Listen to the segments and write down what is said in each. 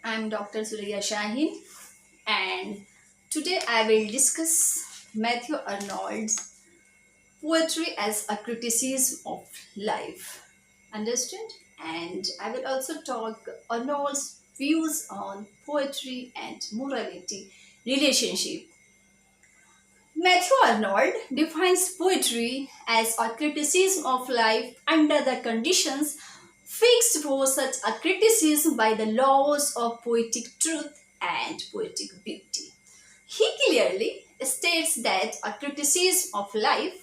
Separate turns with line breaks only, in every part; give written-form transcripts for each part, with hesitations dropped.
I'm Dr. Shahin, and today I will discuss Matthew Arnold's poetry as a criticism of life. Understand? And I will also talk Arnold's views on poetry and morality relationship. Matthew Arnold defines poetry as a criticism of life under the conditions fixed for such a criticism by the laws of poetic truth and poetic beauty. He clearly states that a criticism of life,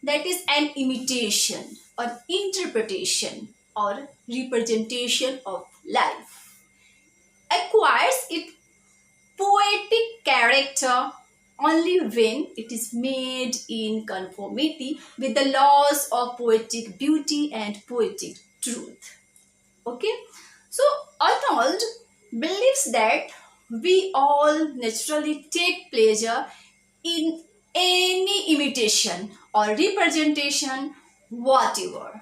that is an imitation or interpretation or representation of life, acquires its poetic character only when it is made in conformity with the laws of poetic beauty and poetic truth. Okay, so Arnold believes that we all naturally take pleasure in any imitation or representation, whatever.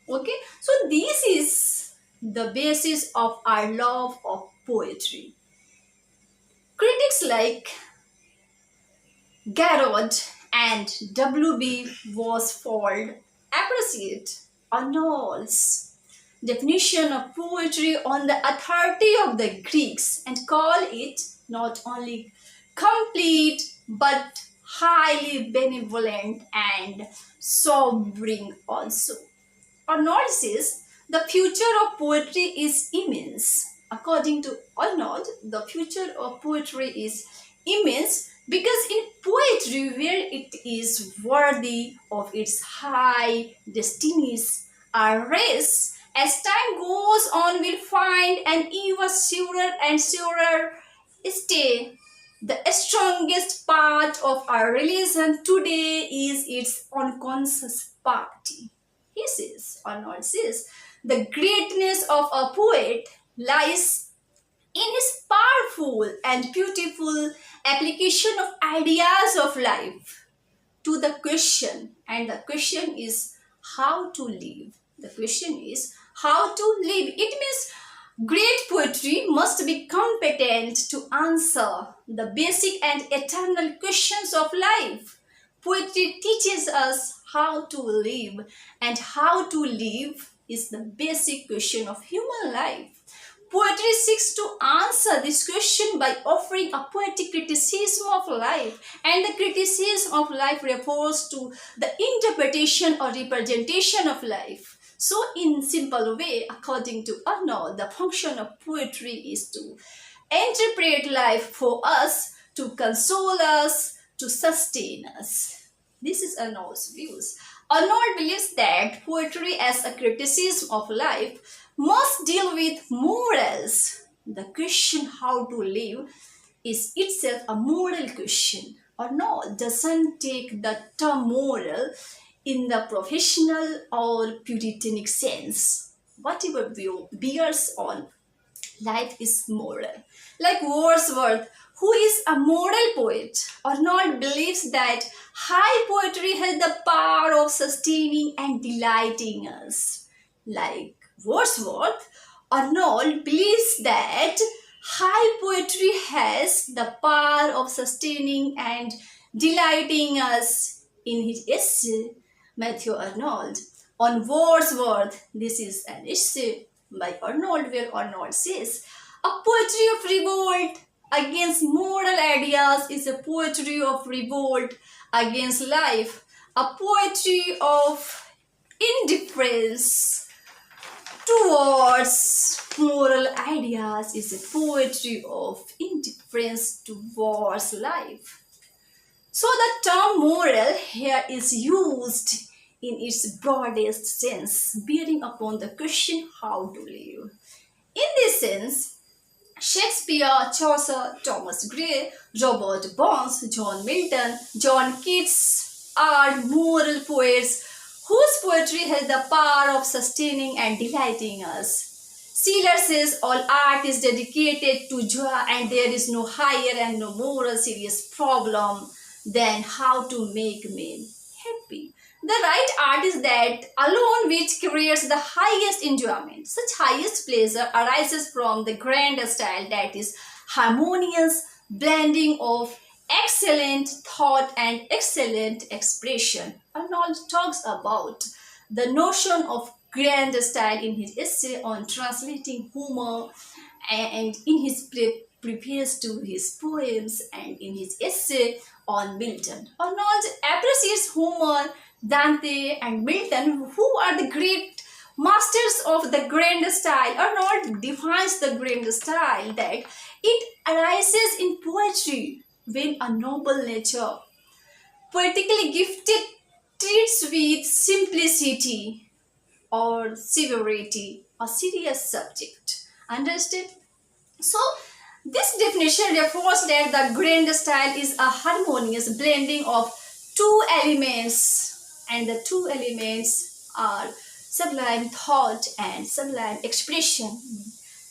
Okay, so this is the basis of our love of poetry. Critics like Garrod and W.B. Worsfold appreciate Arnold's definition of poetry on the authority of the Greeks and call it not only complete but highly benevolent and sobering also. Arnold says the future of poetry is immense. According to Arnold, the future of poetry is immense because in poetry, where it is worthy of its high destinies, our race, as time goes on, will find an even surer and surer stay. The strongest part of our religion today is its unconscious party. He says, Arnold says, the greatness of a poet lies in his powerful and beautiful application of ideas of life to the question. And the question is how to live. The question is how to live. It means great poetry must be competent to answer the basic and eternal questions of life. Poetry teaches us how to live, and how to live is the basic question of human life. Poetry seeks to answer this question by offering a poetic criticism of life, and the criticism of life refers to the interpretation or representation of life. So, in simple way, according to Arnold, the function of poetry is to interpret life for us, to console us, to sustain us. This is Arnold's views. Arnold believes that poetry as a criticism of life must deal with morals. The question how to live is itself a moral question. Arnold doesn't take the term moral in the professional or puritanic sense. Whatever view bears on life is moral. Like Wordsworth, who is a moral poet, Arnold believes that high poetry has the power of sustaining and delighting us. Like Wordsworth, Arnold believes that high poetry has the power of sustaining and delighting us. In his essay, Matthew Arnold, on Wordsworth, this is an essay by Arnold where Arnold says, a poetry of revolt against moral ideas is a poetry of revolt against life, a poetry of indifference towards moral ideas is a poetry of indifference towards life. So the term moral here is used in its broadest sense, bearing upon the question how to live. In this sense, Shakespeare, Chaucer, Thomas Gray, Robert Burns, John Milton, John Keats are moral poets whose poetry has the power of sustaining and delighting us. Schiller says all art is dedicated to joy and there is no higher and no more serious problem than how to make men happy. The right art is that alone which creates the highest enjoyment. Such highest pleasure arises from the grand style that is harmonious blending of excellent thought and excellent expression. Arnold talks about the notion of grand style in his essay on translating humor and in his preface to his poems and in his essay on Milton. Arnold appreciates Homer, Dante, and Milton, who are the great masters of the grand style. Arnold defines the grand style that it arises in poetry when a noble nature, poetically gifted, treats with simplicity or severity a serious subject. Understand? So, this definition refers that the grand style is a harmonious blending of two elements, and the two elements are sublime thought and sublime expression.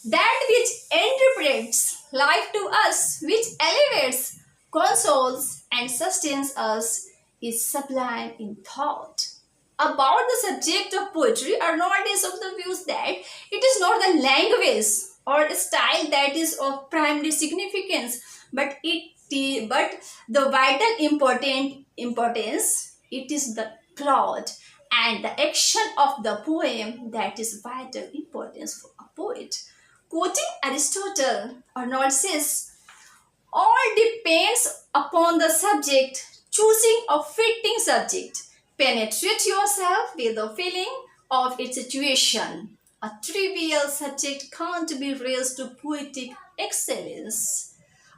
That which interprets life to us, which elevates, consoles, and sustains us, is sublime in thought. About the subject of poetry, Arnold is of the views that it is not the language or style that is of primary significance, but the vital importance. It is the plot and the action of the poem that is vital importance for a poet. Quoting Aristotle, Arnold says, all depends upon the subject. Choosing a fitting subject, penetrate yourself with the feeling of its situation. A trivial subject can't be raised to poetic excellence.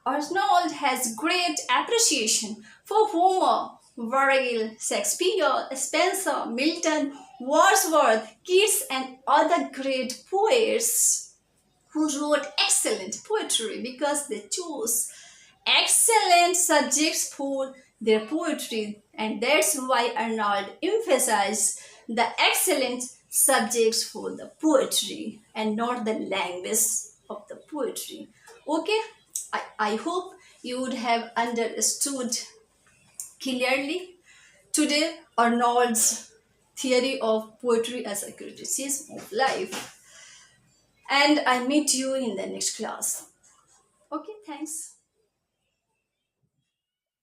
Arnold has great appreciation for Homer, Virgil, Shakespeare, Spenser, Milton, Wordsworth, Keats, and other great poets who wrote excellent poetry because they chose excellent subjects for their poetry, and that's why Arnold emphasized the excellent subjects for the poetry and not the language of the poetry. Okay, I hope you would have understood clearly today Arnold's theory of poetry as a criticism of life. And I meet you in the next class. Okay, thanks.